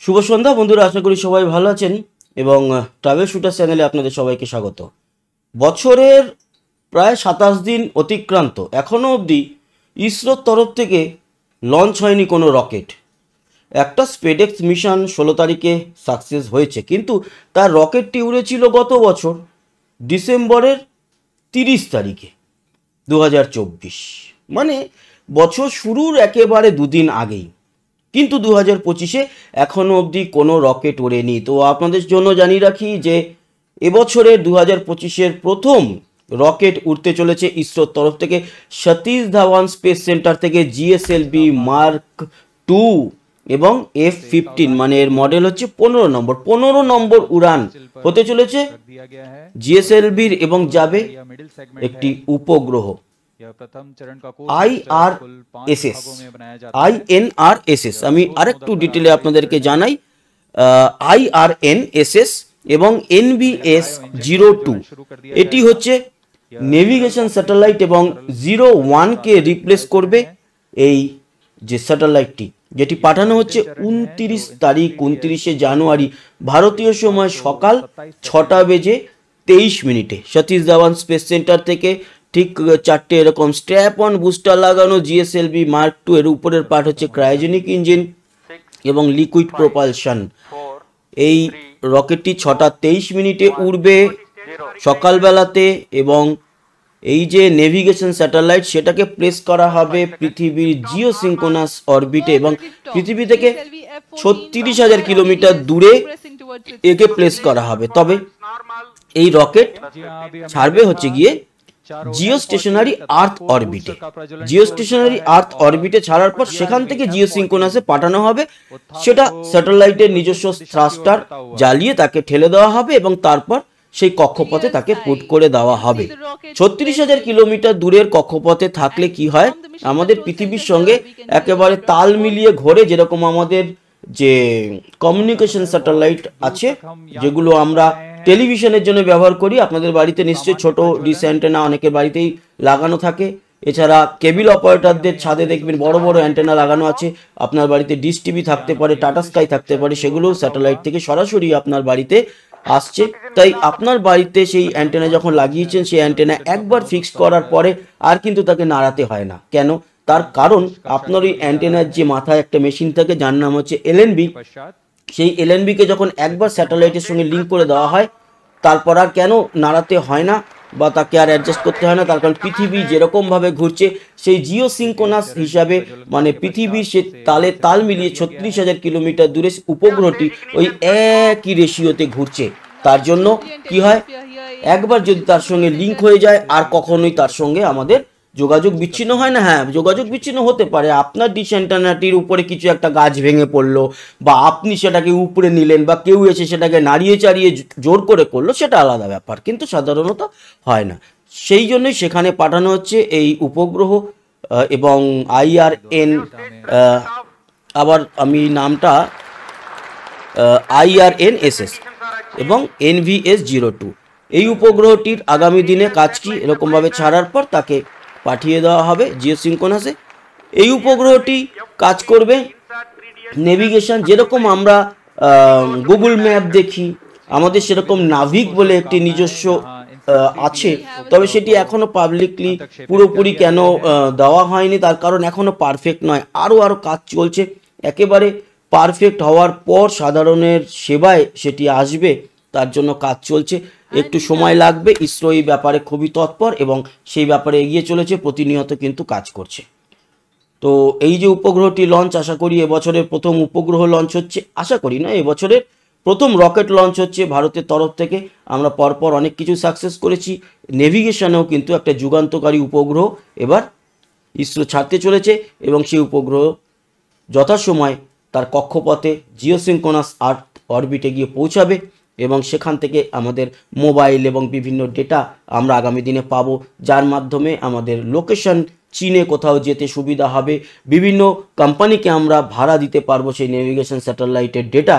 শুভ সন্ধ্যা বন্ধুরা, আশা করি সবাই ভালো আছেন এবং ট্রাভেল শুটার চ্যানেলে আপনাদের সবাইকে স্বাগত। বছরের প্রায় 27 দিন অতিক্রান্ত, এখনও অবধি ইসরোর তরফ থেকে লঞ্চ হয়নি কোনো রকেট। একটা স্পেডেক্স মিশন 16 তারিখে সাকসেস হয়েছে, কিন্তু তার রকেটটি উড়েছিল গত বছর ডিসেম্বরের 30 তারিখে 2024, মানে বছর শুরুর একেবারে দুদিন আগেই। কিন্তু 2025-এ এখনও অবধি কোনো রকেট ওড়েনি। তো আপনাদের জন্য জানিয়ে রাখি যে এবছরের 2025-এর প্রথম রকেট উঠতে চলেছে ইসরোর তরফ থেকে সতীশ ধাওয়ান স্পেস সেন্টার থেকে জিএসএলভি মার্ক 2 এবং F-15, মানে এর মডেল হচ্ছে 15 নম্বর উড়ান হতে চলেছে জিএসএলভির এবং যাবে একটি উপগ্রহ INRSS। আমি আরেকটু ডিটেলে আপনাদেরকে জানাই, IRNSS এবং NVS-02 এটি হচ্ছে নেভিগেশন স্যাটেলাইট এবং 01কে রিপ্লেস করবে এই যে স্যাটেলাইটটি, যেটি পাঠানো হচ্ছে 29 জানুয়ারি ভারতীয় সময় সকাল 6:23 সতীশ ধাওয়ান স্পেস সেন্টার থেকে। ঠিক 4টে এরকম স্ট্র্যাপ অন বুস্টার লাগানো জিএসএলভি মার্ক 2 এর উপরের পার্ট হচ্ছে ক্রায়োজেনিক ইঞ্জিন এবং লিকুইড প্রোপালশন। এই রকেটটি 6:23 উড়বে সকালবেলাতে এবং এই যে নেভিগেশন স্যাটেলাইট সেটাকে প্লেস করা হবে পৃথিবীর জিওসিনক্রোনাস অরবিটে এবং পৃথিবী থেকে 36,000 কিলোমিটার দূরে একে প্লেস করা হবে। তবে এই রকেট ছাড়বে হচ্ছে গিয়ে জিওস্টেশনারি আর্থ অরবিটে ছাড়ার পর সেখান থেকে জিওসিনক্রোনাসে পাঠানো হবে। সেটা স্যাটেলাইটের নিজস্ব থ্রাস্টার জ্বালিয়ে তাকে ঠেলে দেওয়া হবে এবং তারপর সেই কক্ষপথে তাকে পুট করে দেওয়া হবে। 36,000 কিলোমিটার দূরের কক্ষপথে থাকলে কি হয়, আমাদের পৃথিবীর সঙ্গে একেবারে তাল মিলিয়ে ঘোরে। যেরকম আমাদের যে কমিউনিকেশন স্যাটেলাইট আছে, যেগুলো আমরা টেলিভিশনের জন্য ব্যবহার করি, আপনাদের বাড়িতে নিশ্চয়ই ছোট ডিশ অ্যান্টেনা অনেকের বাড়িতেই লাগানো থাকে। এছাড়া কেবল অপারেটরদের ছাদে দেখবেন বড় বড় অ্যান্টেনা লাগানো আছে। আপনার বাড়িতে ডিশ টিভি থাকতে পারে, টাটা স্কাই থাকতে পারে, সেগুলো স্যাটেলাইট থেকে সরাসরি আপনার বাড়িতে আসছে। তাই আপনার বাড়িতে সেই অ্যান্টেনা যখন লাগিয়েছেন, সেই অ্যান্টেনা একবার ফিক্স করার পরে আর কিন্তু তাকে নাড়াতে হয় না। কেন? তার কারণ আপনার ওই অ্যান্টেনার যে মাথায় একটা মেশিন থাকে যার নাম হচ্ছে এলএনবি, সেই এলএনবিকে যখন একবার স্যাটেলাইটের সঙ্গে লিঙ্ক করে দেওয়া হয়, তারপর আর কেন নাড়াতে হয় না বা তাকে আর অ্যাডজাস্ট করতে হয় না। তার কারণ পৃথিবী যেরকমভাবে ঘুরছে সেই জিওসিনক্রোনাস হিসাবে, মানে পৃথিবীর সে তালে তাল মিলিয়ে 36,000 কিলোমিটার দূরে উপগ্রহটি ওই একই রেশিওতে ঘুরছে। তার জন্য কি হয়, একবার যদি তার সঙ্গে লিঙ্ক হয়ে যায় আর কখনোই তার সঙ্গে আমাদের যোগাযোগ বিচ্ছিন্ন হয় না। হ্যাঁ, যোগাযোগ বিচ্ছিন্ন হতে পারে, আপনার ডিশ অ্যান্টেনাটির উপরে কিছু একটা গাছ ভেঙে পড়লো বা আপনি সেটাকে উপরে নিলেন বা কেউ এসে সেটাকে নাড়িয়ে চাড়িয়ে জোর করে করলো, সেটা আলাদা ব্যাপার, কিন্তু সাধারণত হয় না। সেই জন্যই সেখানে পাঠানো হচ্ছে এই উপগ্রহ এবং IRN, আবার আমি নামটা IRNSS এবং NVS-02। এই উপগ্রহটির আগামী দিনে কাজ কি, এরকমভাবে ছাড়ার পর তাকে পাঠিয়ে দেওয়া হবে জিওসিনক্রোনাসে। এই উপগ্রহটি কাজ করবে নেভিগেশন, যেরকম আমরা গুগল ম্যাপ দেখি, আমাদের সেরকম নাভিক বলে একটি নিজস্ব আছে। তবে সেটি এখনো পাবলিকলি পুরোপুরি কেন দেওয়া হয়নি, তার কারণ এখনো পারফেক্ট নয়। আরও কাজ চলছে। একেবারে পারফেক্ট হওয়ার পর সাধারণের সেবায় সেটি আসবে, তার জন্য কাজ চলছে, একটু সময় লাগবে। ইসরো এই ব্যাপারে খুবই তৎপর এবং সেই ব্যাপারে এগিয়ে চলেছে, প্রতিনিয়ত কিন্তু কাজ করছে। তো এই যে উপগ্রহটি লঞ্চ, আশা করি এবছরের প্রথম উপগ্রহ লঞ্চ হচ্ছে, আশা করি না, এবছরের প্রথম রকেট লঞ্চ হচ্ছে ভারতের তরফ থেকে। আমরা পরপর অনেক কিছু সাকসেস করেছি, নেভিগেশনেও কিন্তু একটা যুগান্তকারী উপগ্রহ এবার ইসরো ছাড়তে চলেছে এবং সেই উপগ্রহ যথাসময় তার কক্ষপথে জিওসিনক্রোনাস আর্থ অরবিটে গিয়ে পৌঁছাবে এবং সেখান থেকে আমাদের মোবাইল এবং বিভিন্ন ডেটা আমরা আগামী দিনে পাবো, যার মাধ্যমে আমাদের লোকেশন চীনে কোথাও যেতে সুবিধা হবে। বিভিন্ন কোম্পানিকে আমরা ভাড়া দিতে পারবো সেই নেভিগেশন স্যাটেলাইটের ডেটা।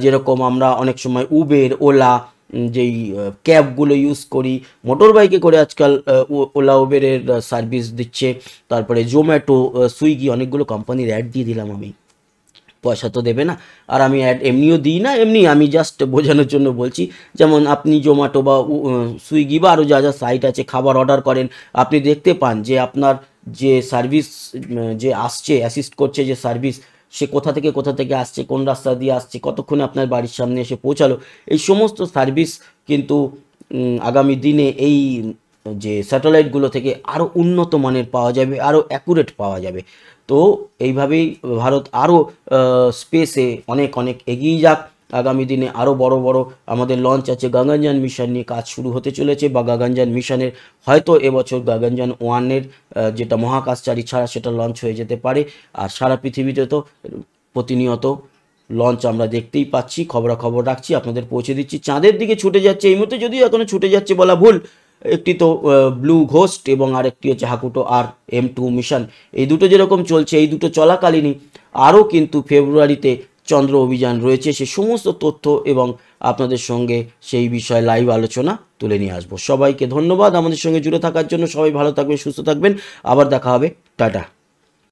যেরকম আমরা অনেক সময় উবের, ওলা, যেই ক্যাবগুলো ইউজ করি, মোটর বাইকে করে আজকাল ওলা উবেরের সার্ভিস দিচ্ছে, তারপরে জোম্যাটো, সুইগি, অনেকগুলো কোম্পানির অ্যাড দিয়ে দিলাম আমি। পয়সা তো দেবে না। আর আমি অ্যাড এমনিও দিই না, এমনি আমি জাস্ট বোঝানোর জন্য বলছি। যেমন আপনি জোম্যাটো বা সুইগি বা আরও যা যা সাইট আছে খাবার অর্ডার করেন, আপনি দেখতে পান যে আপনার যে সার্ভিস যে আসছে, অ্যাসিস্ট করছে যে সার্ভিস, সে কোথা থেকে আসছে, কোন রাস্তা দিয়ে আসছে, কতক্ষণে আপনার বাড়ির সামনে এসে পৌঁছালো। এই সমস্ত সার্ভিস কিন্তু আগামী দিনে এই যে স্যাটেলাইটগুলো থেকে আরও উন্নত মানের পাওয়া যাবে, আরও অ্যাকুরেট পাওয়া যাবে। তো এইভাবেই ভারত আরও স্পেসে অনেক অনেক এগিয়ে যাক। আগামী দিনে আরও বড় বড় আমাদের লঞ্চ আছে। গগনযান মিশন নিয়ে কাজ শুরু হতে চলেছে, বা গগনযান মিশনের হয়তো এবছর গগনযান 1-এর যেটা মহাকাশচারী ছাড়া সেটা লঞ্চ হয়ে যেতে পারে। আর সারা পৃথিবীতে তো প্রতিনিয়ত লঞ্চ আমরা দেখতেই পাচ্ছি, খবরাখবর রাখছি, আপনাদের পৌঁছে দিচ্ছি। চাঁদের দিকে ছুটে যাচ্ছে এই মুহূর্তে, যদিও এখনও ছুটে যাচ্ছে বলা ভুল। একটি তো ব্লু ঘোস্ট এবং আরেকটি হচ্ছে হাকুটো আর M2 মিশন। এই দুটো যেরকম চলছে, এই দুটো চলাকালীনই আরও কিন্তু ফেব্রুয়ারিতে চন্দ্র অভিযান রয়েছে। সে সমস্ত তথ্য এবং আপনাদের সঙ্গে সেই বিষয়ে লাইভ আলোচনা তুলে নিয়ে আসবো। সবাইকে ধন্যবাদ আমাদের সঙ্গে জুড়ে থাকার জন্য। সবাই ভালো থাকবেন, সুস্থ থাকবেন, আবার দেখা হবে, টাটা।